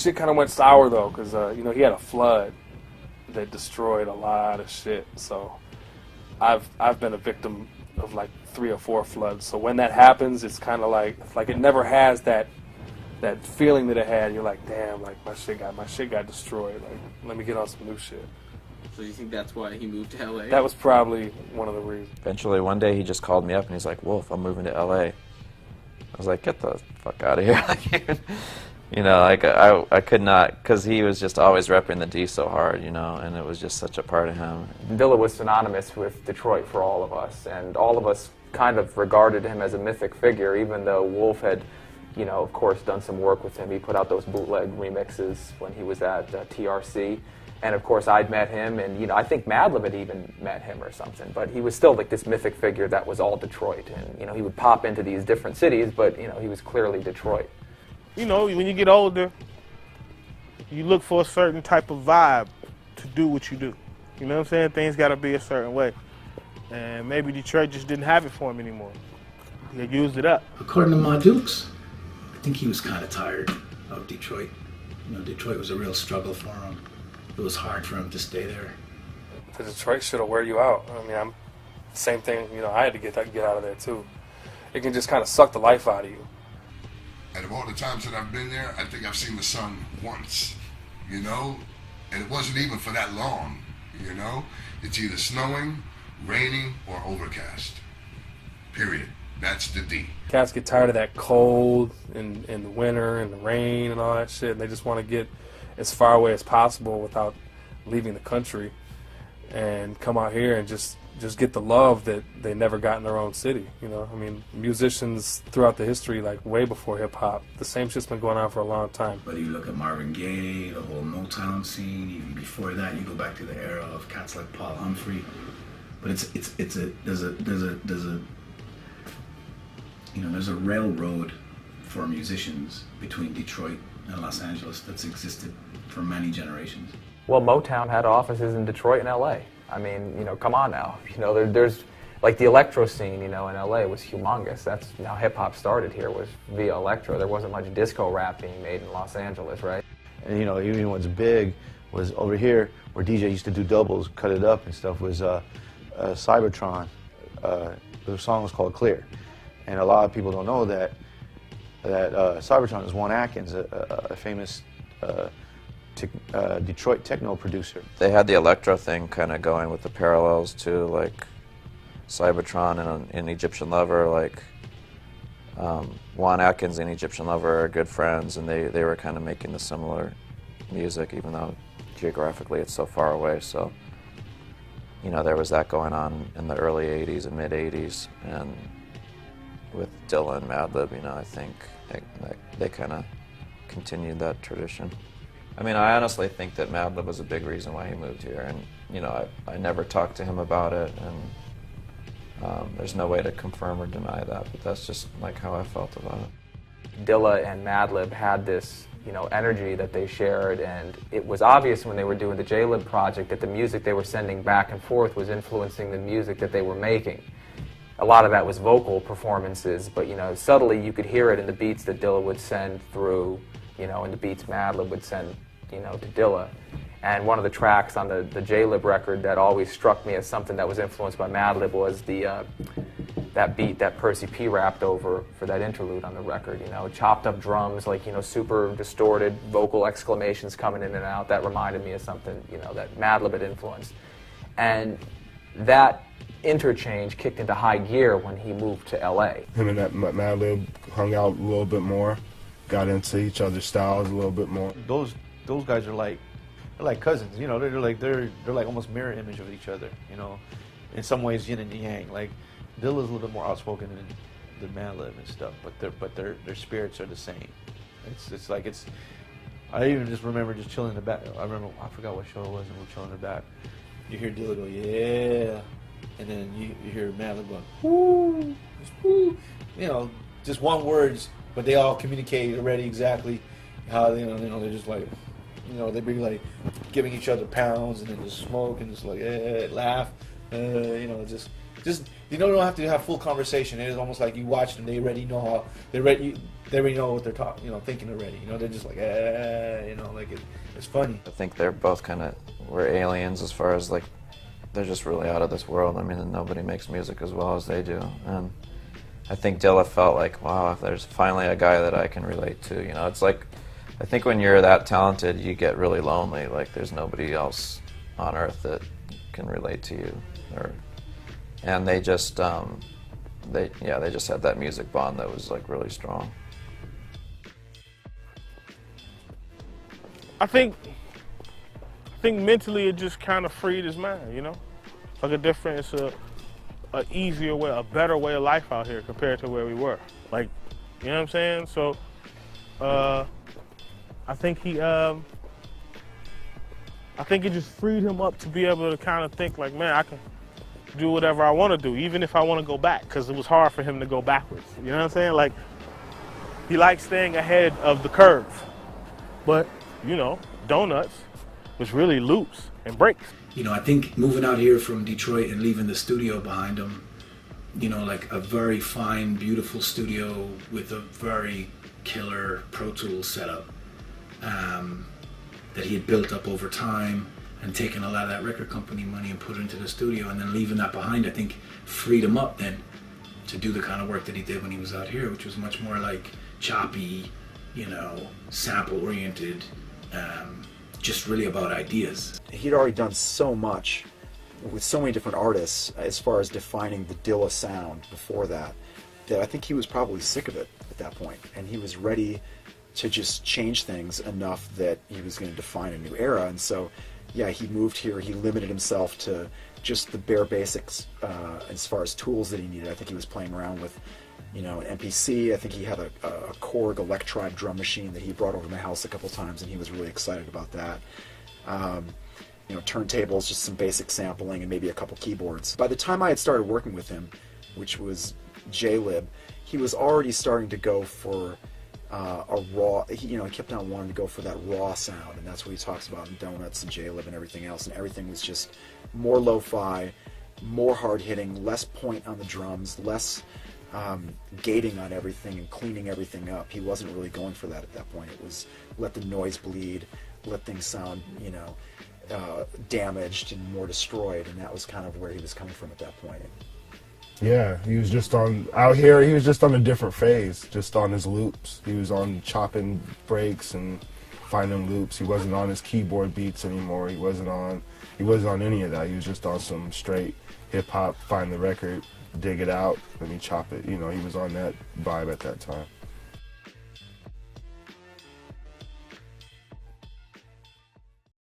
shit kind of went sour though, because you know, he had a flood that destroyed a lot of shit. So I've been a victim of like 3 or 4 floods. So when that happens, it's kind of like it never has that feeling that it had. You're like, damn, like my shit got destroyed. Like, let me get on some new shit. So you think that's why he moved to LA? That was probably one of the reasons. Eventually, one day he just called me up and he's like, "Wolf, I'm moving to LA." I was like, "Get the fuck out of here!" You know, like I could not, because he was just always repping the D so hard, you know, and it was just such a part of him. Dilla was synonymous with Detroit for all of us, and all of us kind of regarded him as a mythic figure, even though Wolf had, you know, of course, done some work with him. He put out those bootleg remixes when he was at TRC. And of course, I'd met him, and you know, I think Madlib had even met him or something. But he was still like this mythic figure that was all Detroit, and you know, he would pop into these different cities, but you know, he was clearly Detroit. You know, when you get older, you look for a certain type of vibe to do what you do. You know what I'm saying? Things got to be a certain way, and maybe Detroit just didn't have it for him anymore. He had used it up. According to Ma Dukes, I think he was kind of tired of Detroit. You know, Detroit was a real struggle for him. It was hard for him to stay there. The Detroit shit'll wear you out. I mean, same thing. You know, I had to get out of there too. It can just kind of suck the life out of you. Out of all the times that I've been there, I think I've seen the sun once. You know, and it wasn't even for that long. You know, it's either snowing, raining, or overcast. Period. That's the D. Cats get tired of that cold and the winter and the rain and all that shit, and they just want to get as far away as possible without leaving the country and come out here and just get the love that they never got in their own city. You know, I mean, musicians throughout the history, like way before hip-hop, the same shit's been going on for a long time. But you look at Marvin Gaye, the whole Motown scene, even before that, you go back to the era of cats like Paul Humphrey. But there's a railroad for musicians between Detroit and Los Angeles that's existed for many generations. Well, Motown had offices in Detroit and LA. I mean, you know, come on now. You know, there's like the electro scene, you know, in LA was humongous. That's how hip hop started here, was via electro. There wasn't much disco rap being made in Los Angeles, right? And you know, even what's big was over here where DJ used to do doubles, cut it up and stuff, was Cybertron. The song was called Clear. And a lot of people don't know that Cybertron is Juan Atkins, a famous Detroit techno producer. They had the electro thing kind of going with the parallels to like Cybertron and Egyptian Lover. Like Juan Atkins and Egyptian Lover are good friends, and they were kind of making the similar music, even though geographically it's so far away. So you know, there was that going on in the early '80s and mid '80s, and with Dilla and Madlib, you know, I think they kind of continued that tradition. I mean, I honestly think that Madlib was a big reason why he moved here, and you know, I never talked to him about it, and there's no way to confirm or deny that, but that's just like how I felt about it. Dilla and Madlib had this, you know, energy that they shared, and it was obvious when they were doing the J-Lib project that the music they were sending back and forth was influencing the music that they were making. A lot of that was vocal performances, but you know, subtly you could hear it in the beats that Dilla would send through, you know, and the beats Madlib would send, you know, to Dilla. And one of the tracks on the J-Lib record that always struck me as something that was influenced by Madlib was that beat that Percy P rapped over for that interlude on the record. You know, chopped up drums, like, you know, super distorted vocal exclamations coming in and out. That reminded me of something, you know, that Madlib had influenced. And that interchange kicked into high gear when he moved to LA. Him and that Madlib hung out a little bit more, got into each other's styles a little bit more. Those guys are like, they're like cousins, you know. They're like almost mirror image of each other, you know. In some ways, yin and yang. Like Dilla's a little bit more outspoken than Madlib and stuff, but their spirits are the same. It's like it's. I even just remember just chilling in the back. I forgot what show it was, and we're chilling in the back. You hear Dilla go, yeah, and then you hear Madlib going, woo, woo. You know, just one words, but they all communicate already exactly how you know they're just like. You know, they'd be like giving each other pounds and then just smoke and just like laugh. you know, just you don't have to have full conversation. It's almost like you watch them; they already know how they already know what they're talking, you know, thinking already. You know, they're just like, you know, like it's funny. I think they're both kind of we're aliens as far as like they're just really out of this world. I mean, nobody makes music as well as they do, and I think Dilla felt like, wow, there's finally a guy that I can relate to. You know, it's like I think when you're that talented, you get really lonely. Like there's nobody else on earth that can relate to you, and they just they just had that music bond that was like really strong. I think mentally it just kind of freed his mind, you know? Like it's a easier way, a better way of life out here compared to where we were. Like, you know what I'm saying? So, I think it just freed him up to be able to kind of think like, man, I can do whatever I want to do, even if I want to go back, because it was hard for him to go backwards. You know what I'm saying? Like, he likes staying ahead of the curve. But, you know, donuts was really loops and breaks. You know, I think moving out here from Detroit and leaving the studio behind him, you know, like a very fine, beautiful studio with a very killer Pro Tools setup that he had built up over time and taken a lot of that record company money and put it into the studio, and then leaving that behind, I think freed him up then to do the kind of work that he did when he was out here, which was much more like choppy, you know, sample oriented, just really about ideas. He'd already done so much with so many different artists as far as defining the Dilla sound before that I think he was probably sick of it at that point, and he was ready to just change things enough that he was going to define a new era. And so, yeah, he moved here, he limited himself to just the bare basics as far as tools that he needed. I think he was playing around with, you know, an MPC. I think he had a Korg Electribe drum machine that he brought over to my house a couple times, and he was really excited about that. You know, turntables, just some basic sampling, and maybe a couple keyboards. By the time I had started working with him, which was J-Lib, he was already starting to go for a raw, you know, he kept on wanting to go for that raw sound, and that's what he talks about in Donuts and J-Lib and everything else, and everything was just more lo-fi, more hard-hitting, less point on the drums, less gating on everything and cleaning everything up. He wasn't really going for that at that point. It was let the noise bleed, let things sound, you know, damaged and more destroyed, and that was kind of where he was coming from at that point. Yeah, he was just out here, he was just on a different phase, just on his loops. He was on chopping breaks and finding loops. He wasn't on his keyboard beats anymore. He wasn't on any of that. He was just on some straight hip hop, find the record, dig it out, let me chop it. You know, he was on that vibe at that time.